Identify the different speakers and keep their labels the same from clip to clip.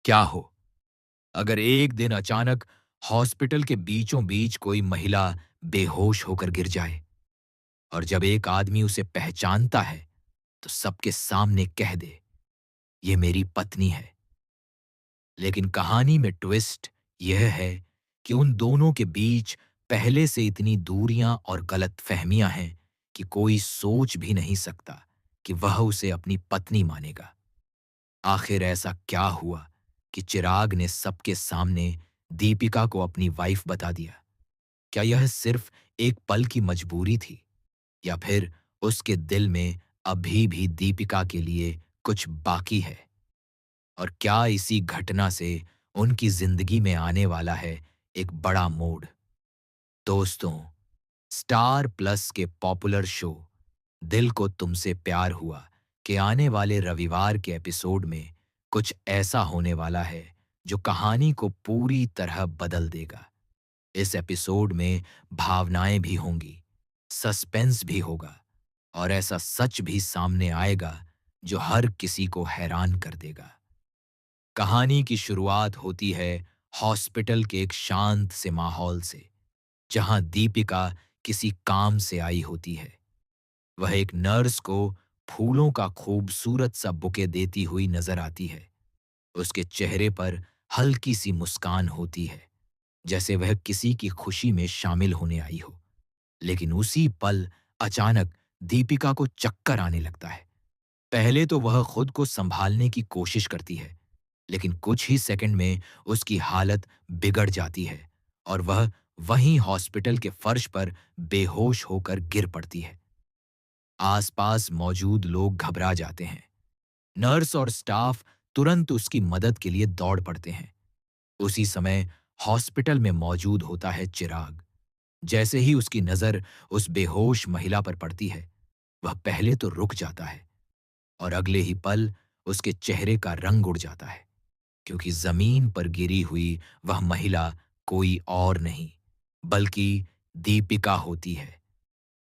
Speaker 1: क्या हो अगर एक दिन अचानक हॉस्पिटल के बीचों बीच कोई महिला बेहोश होकर गिर जाए और जब एक आदमी उसे पहचानता है तो सबके सामने कह दे, ये मेरी पत्नी है। लेकिन कहानी में ट्विस्ट यह है कि उन दोनों के बीच पहले से इतनी दूरियां और गलतफहमियां हैं कि कोई सोच भी नहीं सकता कि वह उसे अपनी पत्नी मानेगा। आखिर ऐसा क्या हुआ कि चिराग ने सबके सामने दीपिका को अपनी वाइफ बता दिया? क्या यह सिर्फ एक पल की मजबूरी थी या फिर उसके दिल में अभी भी दीपिका के लिए कुछ बाकी है? और क्या इसी घटना से उनकी जिंदगी में आने वाला है एक बड़ा मोड़? दोस्तों, स्टार प्लस के पॉपुलर शो दिल को तुमसे प्यार हुआ के आने वाले रविवार के एपिसोड में कुछ ऐसा होने वाला है जो कहानी को पूरी तरह बदल देगा। इस एपिसोड में भावनाएं भी होंगी, सस्पेंस भी होगा और ऐसा सच भी सामने आएगा जो हर किसी को हैरान कर देगा। कहानी की शुरुआत होती है हॉस्पिटल के एक शांत से माहौल से, जहां दीपिका किसी काम से आई होती है। वह एक नर्स को फूलों का खूबसूरत सा बुके देती हुई नजर आती है। उसके चेहरे पर हल्की सी मुस्कान होती है, जैसे वह किसी की खुशी में शामिल होने आई हो। लेकिन उसी पल अचानक दीपिका को चक्कर आने लगता है। पहले तो वह खुद को संभालने की कोशिश करती है, लेकिन कुछ ही सेकंड में उसकी हालत बिगड़ जाती है और वह वहीं हॉस्पिटल के फर्श पर बेहोश होकर गिर पड़ती है। आसपास मौजूद लोग घबरा जाते हैं। नर्स और स्टाफ तुरंत उसकी मदद के लिए दौड़ पड़ते हैं। उसी समय हॉस्पिटल में मौजूद होता है चिराग। जैसे ही उसकी नजर उस बेहोश महिला पर पड़ती है, वह पहले तो रुक जाता है और अगले ही पल उसके चेहरे का रंग उड़ जाता है, क्योंकि जमीन पर गिरी हुई वह महिला कोई और नहीं बल्कि दीपिका होती है।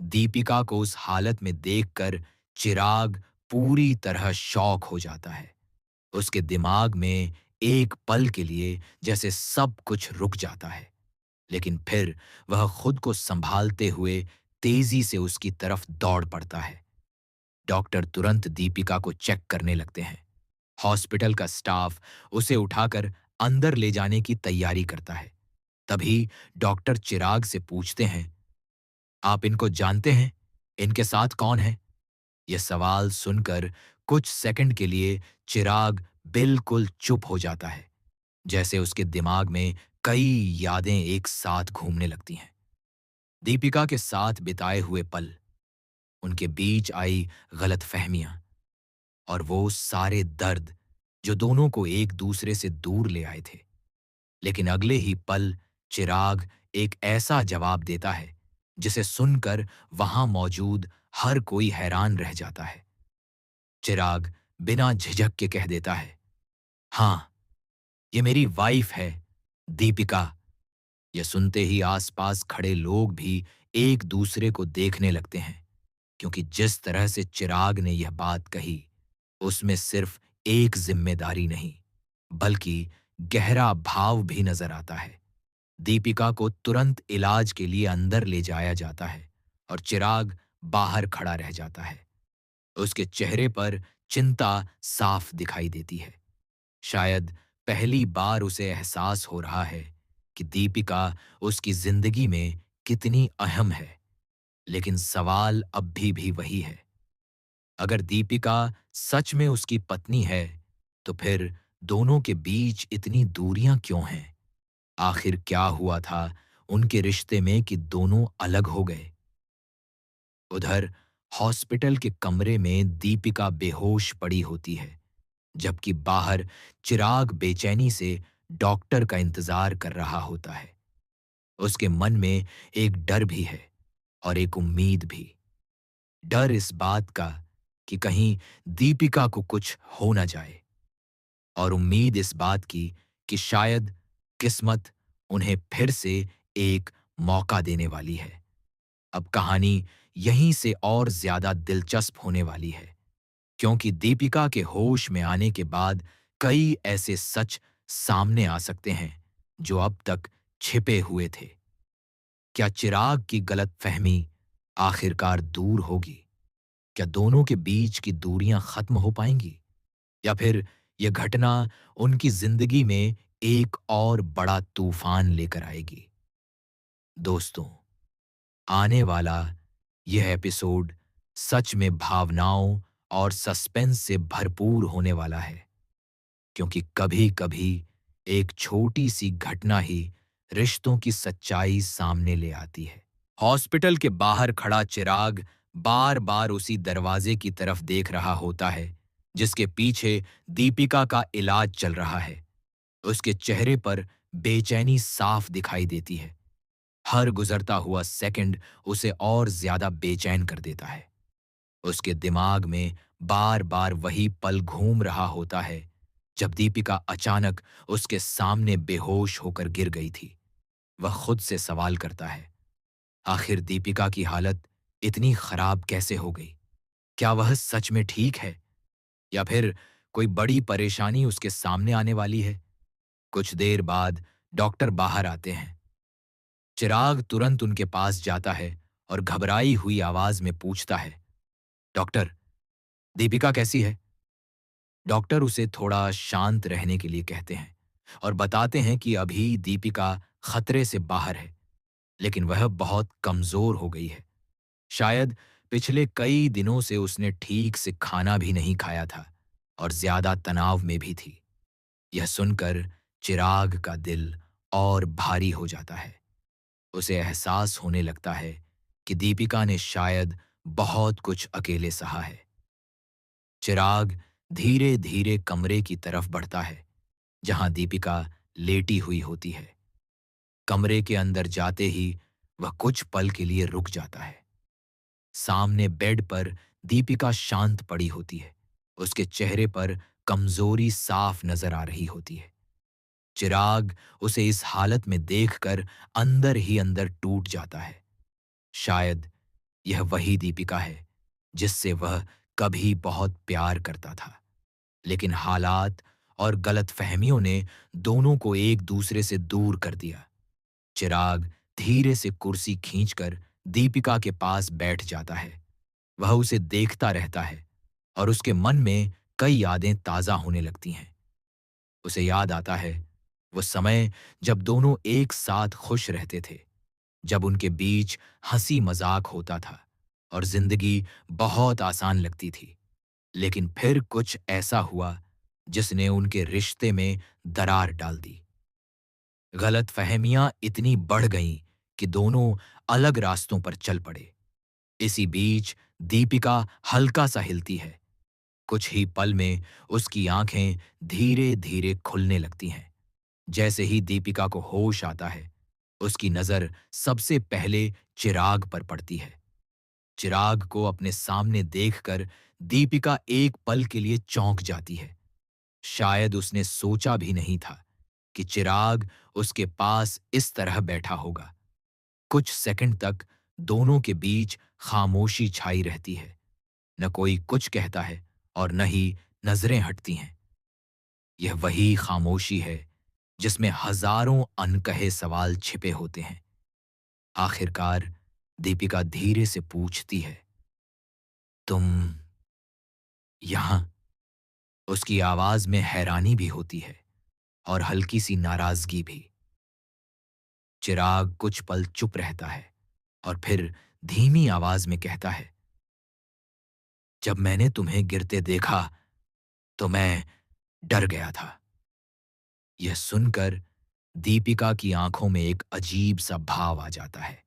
Speaker 1: दीपिका को उस हालत में देखकर चिराग पूरी तरह शॉक हो जाता है। उसके दिमाग में एक पल के लिए जैसे सब कुछ रुक जाता है, लेकिन फिर वह खुद को संभालते हुए तेजी से उसकी तरफ दौड़ पड़ता है। डॉक्टर तुरंत दीपिका को चेक करने लगते हैं। हॉस्पिटल का स्टाफ उसे उठाकर अंदर ले जाने की तैयारी करता है। तभी डॉक्टर चिराग से पूछते हैं, आप इनको जानते हैं? इनके साथ कौन है? यह सवाल सुनकर कुछ सेकंड के लिए चिराग बिल्कुल चुप हो जाता है, जैसे उसके दिमाग में कई यादें एक साथ घूमने लगती हैं। दीपिका के साथ बिताए हुए पल, उनके बीच आई गलतफहमियां और वो सारे दर्द जो दोनों को एक दूसरे से दूर ले आए थे। लेकिन अगले ही पल चिराग एक ऐसा जवाब देता है जिसे सुनकर वहां मौजूद हर कोई हैरान रह जाता है। चिराग बिना झिझक के कह देता है, हाँ, ये मेरी वाइफ है, दीपिका। यह सुनते ही आसपास खड़े लोग भी एक दूसरे को देखने लगते हैं, क्योंकि जिस तरह से चिराग ने यह बात कही, उसमें सिर्फ एक जिम्मेदारी नहीं बल्कि गहरा भाव भी नजर आता है। दीपिका को तुरंत इलाज के लिए अंदर ले जाया जाता है और चिराग बाहर खड़ा रह जाता है। उसके चेहरे पर चिंता साफ दिखाई देती है। शायद पहली बार उसे एहसास हो रहा है कि दीपिका उसकी जिंदगी में कितनी अहम है। लेकिन सवाल अब भी वही है, अगर दीपिका सच में उसकी पत्नी है तो फिर दोनों के बीच इतनी दूरियां क्यों हैं? आखिर क्या हुआ था उनके रिश्ते में कि दोनों अलग हो गए? उधर हॉस्पिटल के कमरे में दीपिका बेहोश पड़ी होती है, जबकि बाहर चिराग बेचैनी से डॉक्टर का इंतजार कर रहा होता है। उसके मन में एक डर भी है और एक उम्मीद भी। डर इस बात का कि कहीं दीपिका को कुछ हो न जाए, और उम्मीद इस बात की कि शायद किस्मत उन्हें फिर से एक मौका देने वाली है। अब कहानी यहीं से और ज्यादा दिलचस्प होने वाली है, क्योंकि दीपिका के होश में आने के बाद कई ऐसे सच सामने आ सकते हैं जो अब तक छिपे हुए थे। क्या चिराग की गलतफहमी आखिरकार दूर होगी? क्या दोनों के बीच की दूरियां खत्म हो पाएंगी? या फिर यह घटना उनकी जिंदगी में एक और बड़ा तूफान लेकर आएगी? दोस्तों, आने वाला यह एपिसोड सच में भावनाओं और सस्पेंस से भरपूर होने वाला है, क्योंकि कभी-कभी एक छोटी सी घटना ही रिश्तों की सच्चाई सामने ले आती है। हॉस्पिटल के बाहर खड़ा चिराग बार-बार उसी दरवाजे की तरफ देख रहा होता है, जिसके पीछे दीपिका का इलाज चल रहा है। उसके चेहरे पर बेचैनी साफ दिखाई देती है। हर गुजरता हुआ सेकंड उसे और ज्यादा बेचैन कर देता है। उसके दिमाग में बार-बार वही पल घूम रहा होता है जब दीपिका अचानक उसके सामने बेहोश होकर गिर गई थी। वह खुद से सवाल करता है, आखिर दीपिका की हालत इतनी खराब कैसे हो गई? क्या वह सच में ठीक है या फिर कोई बड़ी परेशानी उसके सामने आने वाली है? कुछ देर बाद डॉक्टर बाहर आते हैं। चिराग तुरंत उनके पास जाता है और घबराई हुई आवाज में पूछता है, डॉक्टर, दीपिका कैसी है? डॉक्टर उसे थोड़ा शांत रहने के लिए कहते हैं और बताते हैं कि अभी दीपिका खतरे से बाहर है, लेकिन वह बहुत कमजोर हो गई है। शायद पिछले कई दिनों से उसने ठीक से खाना भी नहीं खाया था और ज्यादा तनाव में भी थी। यह सुनकर चिराग का दिल और भारी हो जाता है। उसे एहसास होने लगता है कि दीपिका ने शायद बहुत कुछ अकेले सहा है। चिराग धीरे धीरे कमरे की तरफ बढ़ता है जहां दीपिका लेटी हुई होती है। कमरे के अंदर जाते ही वह कुछ पल के लिए रुक जाता है। सामने बेड पर दीपिका शांत पड़ी होती है। उसके चेहरे पर कमजोरी साफ नजर आ रही होती है। चिराग उसे इस हालत में देखकर अंदर ही अंदर टूट जाता है। शायद यह वही दीपिका है जिससे वह कभी बहुत प्यार करता था, लेकिन हालात और गलतफहमियों ने दोनों को एक दूसरे से दूर कर दिया। चिराग धीरे से कुर्सी खींचकर दीपिका के पास बैठ जाता है। वह उसे देखता रहता है और उसके मन में कई यादें ताजा होने लगती हैं। उसे याद आता है वो समय जब दोनों एक साथ खुश रहते थे, जब उनके बीच हंसी मजाक होता था और जिंदगी बहुत आसान लगती थी। लेकिन फिर कुछ ऐसा हुआ जिसने उनके रिश्ते में दरार डाल दी। गलतफहमियां इतनी बढ़ गईं कि दोनों अलग रास्तों पर चल पड़े। इसी बीच दीपिका हल्का सा हिलती है। कुछ ही पल में उसकी आंखें धीरे धीरे खुलने लगती हैं। जैसे ही दीपिका को होश आता है, उसकी नजर सबसे पहले चिराग पर पड़ती है। चिराग को अपने सामने देखकर दीपिका एक पल के लिए चौंक जाती है। शायद उसने सोचा भी नहीं था कि चिराग उसके पास इस तरह बैठा होगा। कुछ सेकंड तक दोनों के बीच खामोशी छाई रहती है। न कोई कुछ कहता है और न ही नजरें हटती हैं। यह वही खामोशी है जिसमें हजारों अनकहे सवाल छिपे होते हैं। आखिरकार दीपिका धीरे से पूछती है, तुम यहां? उसकी आवाज में हैरानी भी होती है और हल्की सी नाराजगी भी। चिराग कुछ पल चुप रहता है और फिर धीमी आवाज में कहता है, जब मैंने तुम्हें गिरते देखा तो मैं डर गया था। यह सुनकर दीपिका की आंखों में एक अजीब सा भाव आ जाता है,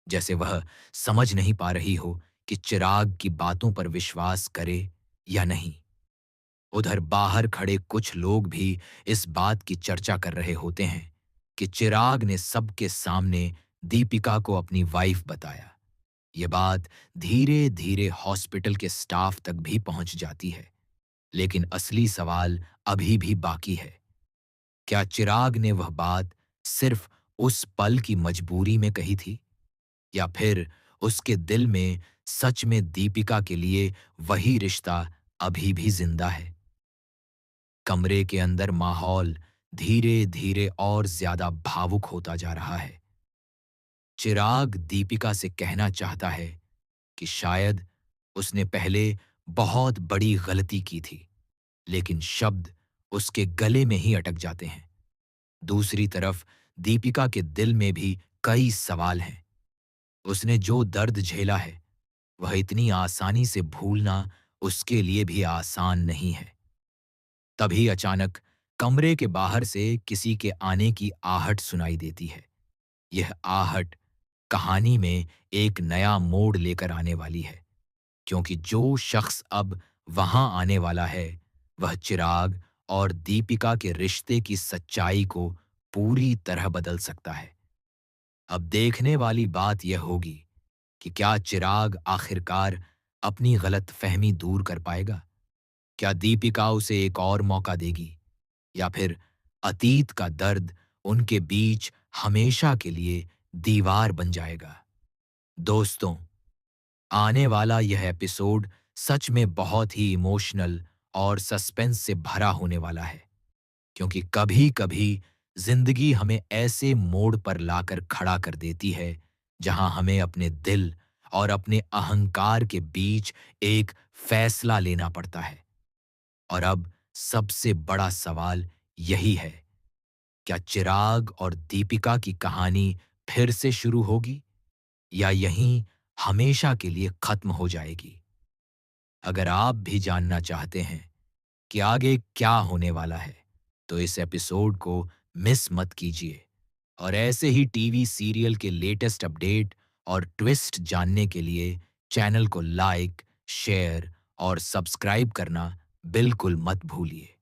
Speaker 1: जैसे वह समझ नहीं पा रही हो कि चिराग की बातों पर विश्वास करे या नहीं। उधर बाहर खड़े कुछ लोग भी इस बात की चर्चा कर रहे होते हैं कि चिराग ने सबके सामने दीपिका को अपनी वाइफ बताया। ये बात धीरे धीरे हॉस्पिटल के स्टाफ तक भी पहुंच जाती है। लेकिन असली सवाल अभी भी बाकी है। क्या चिराग ने वह बात सिर्फ उस पल की मजबूरी में कही थी, या फिर उसके दिल में सच में दीपिका के लिए वही रिश्ता अभी भी जिंदा है? कमरे के अंदर माहौल धीरे धीरे और ज्यादा भावुक होता जा रहा है। चिराग दीपिका से कहना चाहता है कि शायद उसने पहले बहुत बड़ी गलती की थी, लेकिन शब्द उसके गले में ही अटक जाते हैं। दूसरी तरफ दीपिका के दिल में भी कई सवाल हैं। उसने जो दर्द झेला है, वह इतनी आसानी से भूलना उसके लिए भी आसान नहीं है। तभी अचानक कमरे के बाहर से किसी के आने की आहट सुनाई देती है। यह आहट कहानी में एक नया मोड़ लेकर आने वाली है, क्योंकि जो शख्स अब वहां आने वाला है, वह चिराग और दीपिका के रिश्ते की सच्चाई को पूरी तरह बदल सकता है। अब देखने वाली बात यह होगी कि क्या चिराग आखिरकार अपनी गलतफहमी दूर कर पाएगा? क्या दीपिका उसे एक और मौका देगी, या फिर अतीत का दर्द उनके बीच हमेशा के लिए दीवार बन जाएगा? दोस्तों, आने वाला यह एपिसोड सच में बहुत ही इमोशनल और सस्पेंस से भरा होने वाला है, क्योंकि कभी-कभी जिंदगी हमें ऐसे मोड़ पर लाकर खड़ा कर देती है, जहां हमें अपने दिल और अपने अहंकार के बीच एक फैसला लेना पड़ता है। और अब सबसे बड़ा सवाल यही है, क्या चिराग और दीपिका की कहानी फिर से शुरू होगी, या यहीं हमेशा के लिए खत्म हो जाएगी? अगर आप भी जानना चाहते हैं कि आगे क्या होने वाला है, तो इस एपिसोड को मिस मत कीजिए। और ऐसे ही टीवी सीरियल के लेटेस्ट अपडेट और ट्विस्ट जानने के लिए चैनल को लाइक, शेयर और सब्सक्राइब करना बिल्कुल मत भूलिए।